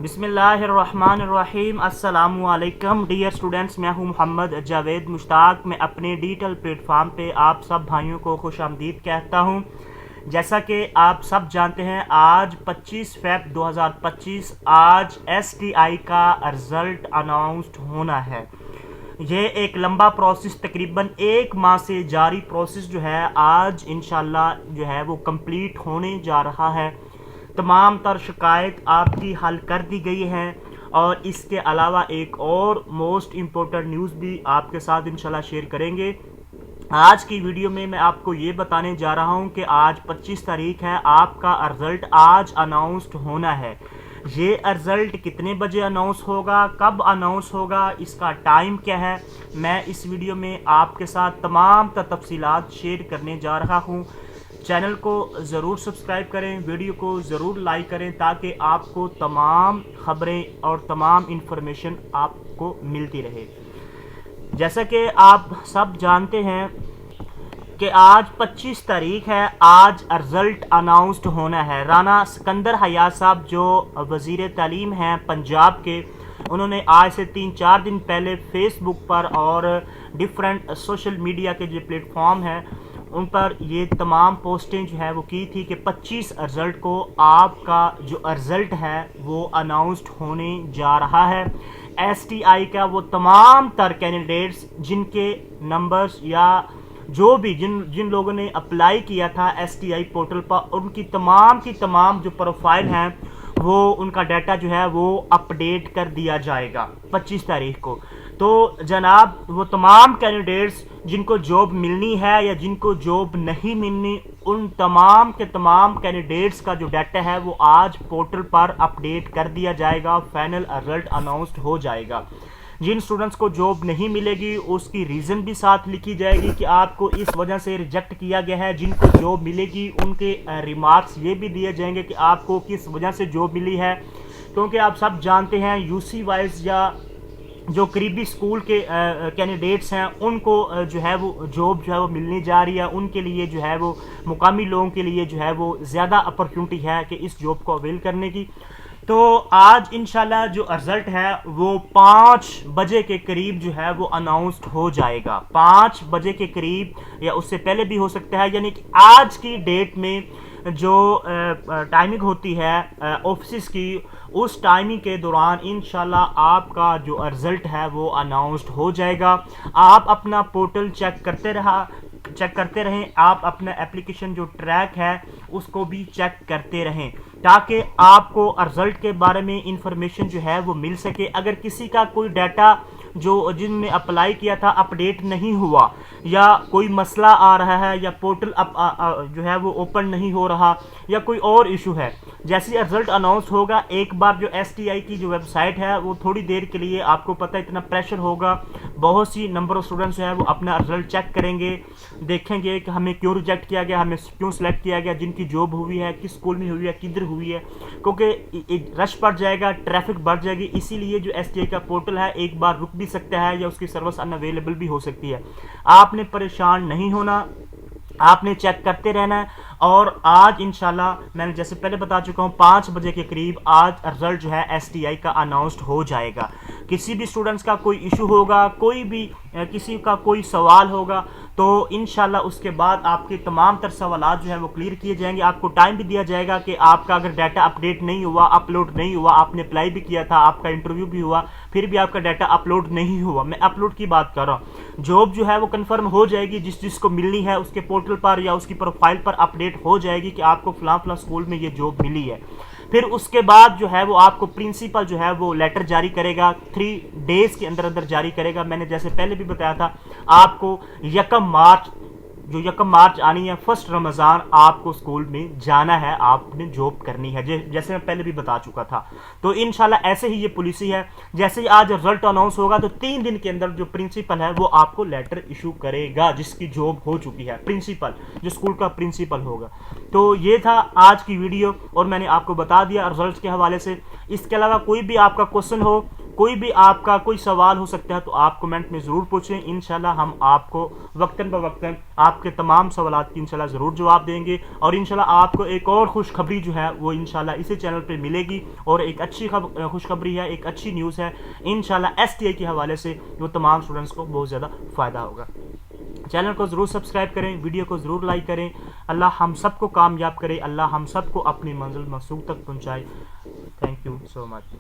بسم اللہ الرحمن الرحیم۔ السلام علیکم ڈیئر اسٹوڈنٹس، میں ہوں محمد جاوید مشتاق۔ میں اپنے ڈیجیٹل پلیٹ فارم پہ آپ سب بھائیوں کو خوش آمدید کہتا ہوں۔ جیسا کہ آپ سب جانتے ہیں، آج 25 فیب 2025 آج STI کا رزلٹ اناؤنسڈ ہونا ہے۔ یہ ایک لمبا پروسیس، تقریباً ایک ماہ سے جاری پروسیس جو ہے آج انشاءاللہ جو ہے وہ کمپلیٹ ہونے جا رہا ہے۔ تمام تر شکایت آپ کی حل کر دی گئی ہے، اور اس کے علاوہ ایک اور موسٹ امپورٹنٹ نیوز بھی آپ کے ساتھ انشاءاللہ شیئر کریں گے۔ آج کی ویڈیو میں آپ کو یہ بتانے جا رہا ہوں کہ آج 25 تاریخ ہے، آپ کا رزلٹ آج اناؤنسڈ ہونا ہے۔ یہ رزلٹ کتنے بجے اناؤنس ہوگا، کب اناؤنس ہوگا، اس کا ٹائم کیا ہے، میں اس ویڈیو میں آپ کے ساتھ تمام تفصیلات شیئر کرنے جا رہا ہوں۔ چینل کو ضرور سبسکرائب کریں، ویڈیو کو ضرور لائک کریں تاکہ آپ کو تمام خبریں اور تمام انفارمیشن آپ کو ملتی رہے۔ جیسا کہ آپ سب جانتے ہیں کہ آج 25 تاریخ ہے، آج رزلٹ اناؤنسڈ ہونا ہے۔ رانا سکندر حیات صاحب جو وزیر تعلیم ہیں پنجاب کے، انہوں نے آج سے 3-4 دن پہلے فیس بک پر اور ڈیفرنٹ سوشل میڈیا کے جو پلیٹ فارم ہیں ان پر یہ تمام پوسٹیں جو ہے وہ کی تھی کہ 25 رزلٹ کو آپ کا جو رزلٹ ہے وہ اناؤنسڈ ہونے جا رہا ہے۔ STI کا وہ تمام تر کینڈیڈیٹس جن کے نمبرز یا جو بھی جن لوگوں نے اپلائی کیا تھا STI پورٹل پر، ان کی تمام جو پروفائل ہیں وہ ان کا ڈیٹا جو ہے وہ اپڈیٹ کر دیا جائے گا 25 تاریخ کو۔ تو جناب وہ تمام کینڈیڈیٹس جن کو جاب ملنی ہے یا جن کو جاب نہیں ملنی، ان تمام کے تمام کینڈیڈیٹس کا جو ڈیٹا ہے وہ آج پورٹل پر اپڈیٹ کر دیا جائے گا، فائنل رزلٹ اناؤنسڈ ہو جائے گا۔ جن اسٹوڈنٹس کو جاب نہیں ملے گی اس کی ریزن بھی ساتھ لکھی جائے گی کہ آپ کو اس وجہ سے ریجیکٹ کیا گیا ہے۔ جن کو جاب ملے گی ان کے ریمارکس یہ بھی دیے جائیں گے کہ آپ کو کس وجہ سے جاب ملی ہے، کیونکہ آپ سب جانتے ہیں UC وائز یا جو قریبی سکول کے کینڈیڈیٹس ہیں ان کو جو ہے وہ جاب جو ہے وہ ملنے جا رہی ہے، ان کے لیے جو ہے وہ مقامی لوگوں کے لیے جو ہے وہ زیادہ اپرچونٹی ہے کہ اس جاب کو اویل کرنے کی۔ تو آج انشاءاللہ جو رزلٹ ہے وہ 5 بجے کے قریب جو ہے وہ اناؤنسڈ ہو جائے گا۔ 5 بجے کے قریب یا اس سے پہلے بھی ہو سکتا ہے، یعنی کہ آج کی ڈیٹ میں جو ٹائمنگ ہوتی ہے آفسز کی، اس ٹائمنگ کے دوران انشاءاللہ آپ کا جو رزلٹ ہے وہ اناؤنسڈ ہو جائے گا۔ آپ اپنا پورٹل چیک کرتے رہیں، آپ اپنا اپلیکیشن جو ٹریک ہے اس کو بھی چیک کرتے رہیں تاکہ آپ کو رزلٹ کے بارے میں انفارمیشن جو ہے وہ مل سکے۔ اگر کسی کا کوئی ڈیٹا جو جن نے اپلائی کیا تھا اپڈیٹ نہیں ہوا، یا کوئی مسئلہ آ رہا ہے، یا پورٹل جو ہے وہ اوپن نہیں ہو رہا، یا کوئی اور ایشو ہے، جیسے رزلٹ اناؤنس ہوگا ایک بار جو STI کی جو ویب سائٹ ہے وہ تھوڑی دیر کے لیے آپ کو پتہ اتنا پریشر ہوگا، بہت سی نمبر آف اسٹوڈنٹس جو ہے وہ اپنا رزلٹ چیک کریں گے، دیکھیں گے کہ ہمیں کیوں ریجیکٹ کیا گیا، ہمیں کیوں سلیکٹ کیا گیا، جن کی جاب ہوئی ہے کس اسکول میں ہوئی ہے، کدھر ہوئی ہے، کیونکہ رش بڑھ جائے گا، ٹریفک بڑھ جائے گی، اسی لیے جو STI کا پورٹل ہے ایک بار رک بھی سکتا ہے یا اس کی سروس ان اویلیبل بھی ہو سکتی ہے۔ آپ نے پریشان نہیں ہونا، آپ نے چیک کرتے رہنا ہے، اور آج انشاءاللہ میں نے جیسے پہلے بتا چکا ہوں 5 بجے کے قریب آج رزلٹ جو ہے STI کا اناؤنسڈ ہو جائے گا۔ کسی بھی اسٹوڈنٹس کا کوئی ایشو ہوگا، کوئی بھی کسی کا کوئی سوال ہوگا تو انشاءاللہ اس کے بعد آپ کے تمام تر سوالات جو ہیں وہ کلیئر کیے جائیں گے۔ آپ کو ٹائم بھی دیا جائے گا کہ آپ کا اگر ڈیٹا اپڈیٹ نہیں ہوا، اپلوڈ نہیں ہوا، آپ نے اپلائی بھی کیا تھا، آپ کا انٹرویو بھی ہوا، پھر بھی آپ کا ڈیٹا اپلوڈ نہیں ہوا، میں اپلوڈ کی بات کر رہا ہوں، جاب جو ہے وہ کنفرم ہو جائے گی، جس کو ملنی ہے اس کے پورٹل پر یا اس کی پروفائل پر اپڈیٹ ہو جائے گی کہ آپ کو فلاں اسکول میں یہ جاب ملی ہے۔ پھر اس کے بعد جو ہے وہ آپ کو پرنسپل جو ہے وہ لیٹر جاری کرے گا، 3 ڈیز کے اندر جاری کرے گا۔ میں نے جیسے پہلے بھی بتایا تھا، آپ کو 1 مارچ آنی ہے، 1 رمضان آپ کو اسکول میں جانا ہے، آپ نے جاب کرنی ہے، جیسے میں پہلے بھی بتا چکا تھا۔ تو انشاءاللہ ایسے ہی یہ پالیسی ہے، جیسے ہی آج رزلٹ اناؤنس ہوگا تو 3 دن کے اندر جو پرنسپل ہے وہ آپ کو لیٹر ایشو کرے گا، جس کی جاب ہو چکی ہے، پرنسپل جو اسکول کا پرنسپل ہوگا۔ تو یہ تھا آج کی ویڈیو، اور میں نے آپ کو بتا دیا رزلٹس کے حوالے سے۔ اس کے علاوہ کوئی بھی آپ کا کوسچن ہو کوئی بھی آپ کا کوئی سوال ہو سکتا ہے تو آپ کمنٹ میں ضرور پوچھیں، انشاءاللہ ہم آپ کو وقتاً بوقتاً آپ کے تمام سوالات کی انشاءاللہ ضرور جواب دیں گے، اور انشاءاللہ آپ کو ایک اور خوشخبری جو ہے وہ انشاءاللہ اسی چینل پہ ملے گی، اور ایک اچھی خوشخبری ہے، ایک اچھی نیوز ہے انشاءاللہ ایس ٹی اے کے حوالے سے، وہ تمام اسٹوڈنٹس کو بہت زیادہ فائدہ ہوگا۔ چینل کو ضرور سبسکرائب کریں، ویڈیو کو ضرور لائک کریں، اللہ ہم سب کو کامیاب کرے، اللہ ہم سب کو اپنی منزل مقصود تک پہنچائے۔ Thank you so much.